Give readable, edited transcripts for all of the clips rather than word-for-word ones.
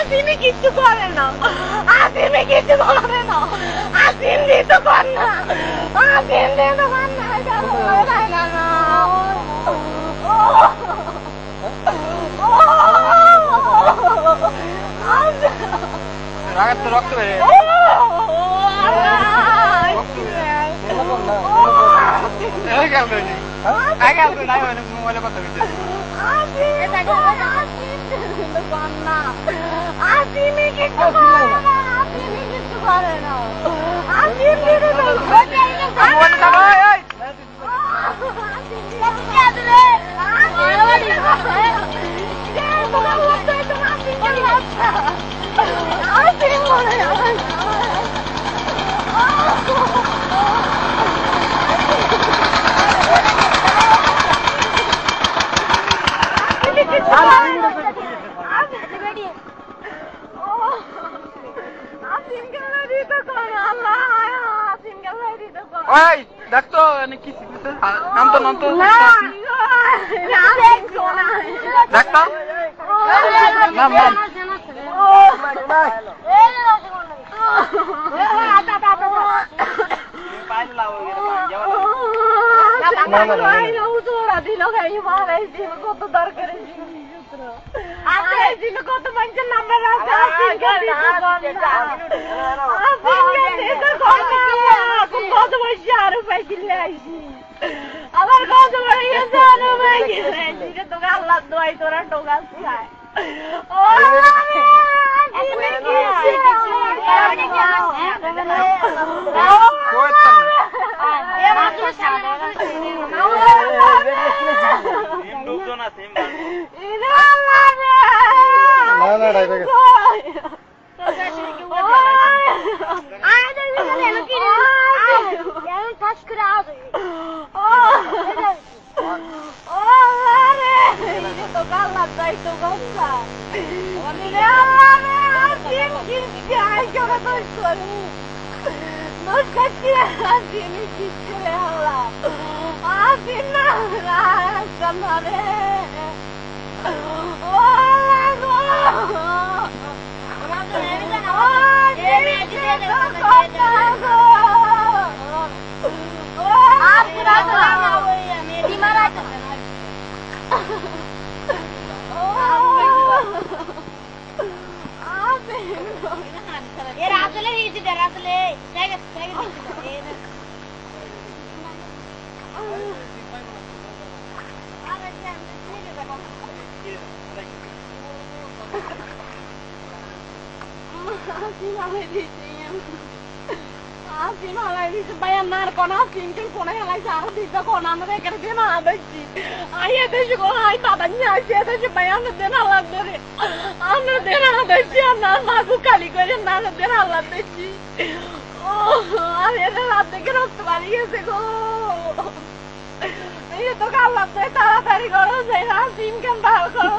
আসিমি কিচ্ছু করে না, আসিমি কিচ্ছু করে না, আসিম দিত কর না, আসিম দিত কর না, রাগাত তো রক্ত বেরে মোবাইলে কথা বলতে আসিমি কিচ্ছু করে না, আসিম দিত ওই দেখতো কি নাম তো দেখতো নাম নাম কত দরকার কত মানুষের নাম্বার আছে কত বসে আরো পাইছিলে আইসি আবার কত বড় গেছে আরো পাইছিলে তোকে আল্লাহ দোয়াই তোরা টোকাস খায় খালি করে না আল্লাহ দেখছি রাত থেকে রক্ত বাড়ি গেছে গো তো আল্লাহ তাড়াতাড়ি করো যাই না সিম কেন ভালো করো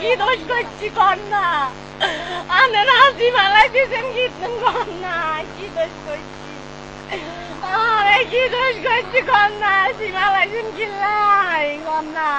কি দোষ করছি কন্যা আনে রাজি মালাই দিয়েছেন কীর্তন কন্যা কি দোষ করছি কি দোষ করছি কন্যা সীমালাই দিন কিল্লাই কন্যা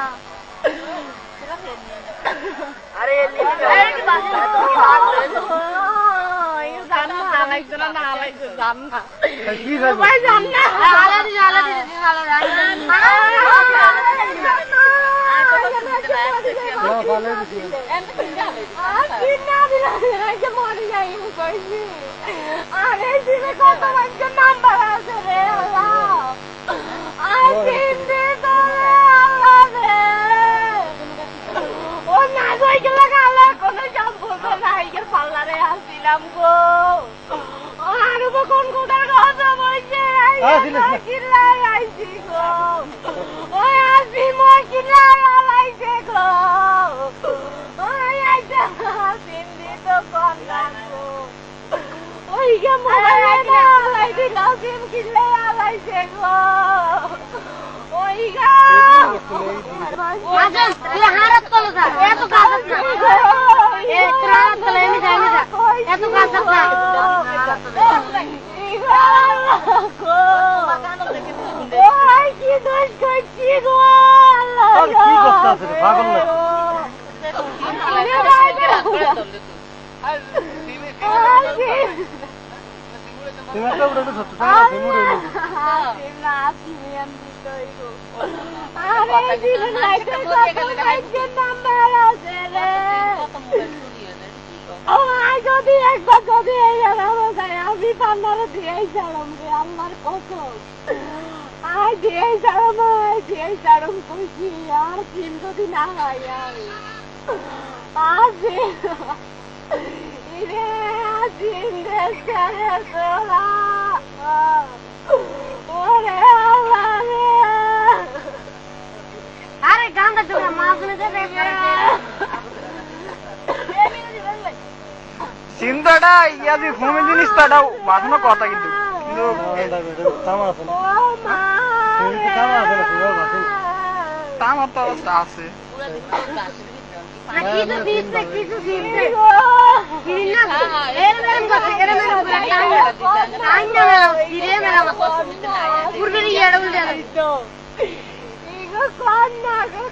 আসিলাম গো আর কোন কোথার কথা বলছে কিল্লাই আইছি গো ওই আসি মই কিল্লাই আইছে গো ওই আইছে সিন্ধি তো কন্যা গো ওই গে মোবাইল আইছি নাসিম কিল্লাই আইছে গো ওই গা আজল তুই হারাত কলো যা এত কাজ না এ ত্রাণ তলে আমি যাই না এত কাজ না কি দোষ করছি গো আল্লাহ কি করতেছ রে পাগল না তুমি একটা উড়ে তো সত্য তাই তুমি উড়ে না তুমি আমি কইগো আরে দিন লাইতে সাথে নাম্বার আছে রে আমার যদি একবার যদি এই আমার যায় আমি পান্ডারে দিয়েই ছাড়ম রে আমার কসম আই দিয়েই ছাড়ম কইছি আর দিন যদি না হয় আজি ইরে দিন দেশে তোরা ওরে আল্লাহ রে আরে গানটা তোরা মাঝনে যাবে চিন্তাটা ইয়াদি ফোনে জিনিসটাও বাঁধানো কথা কিন্তু তামার তো অবস্থা আছে কিছু দিচ্ছে কিনা এরম কথা এরম টাইম না ফিরে মেরা মত পূর্বে ইয়াড় উল্টে ইগো কোন না গো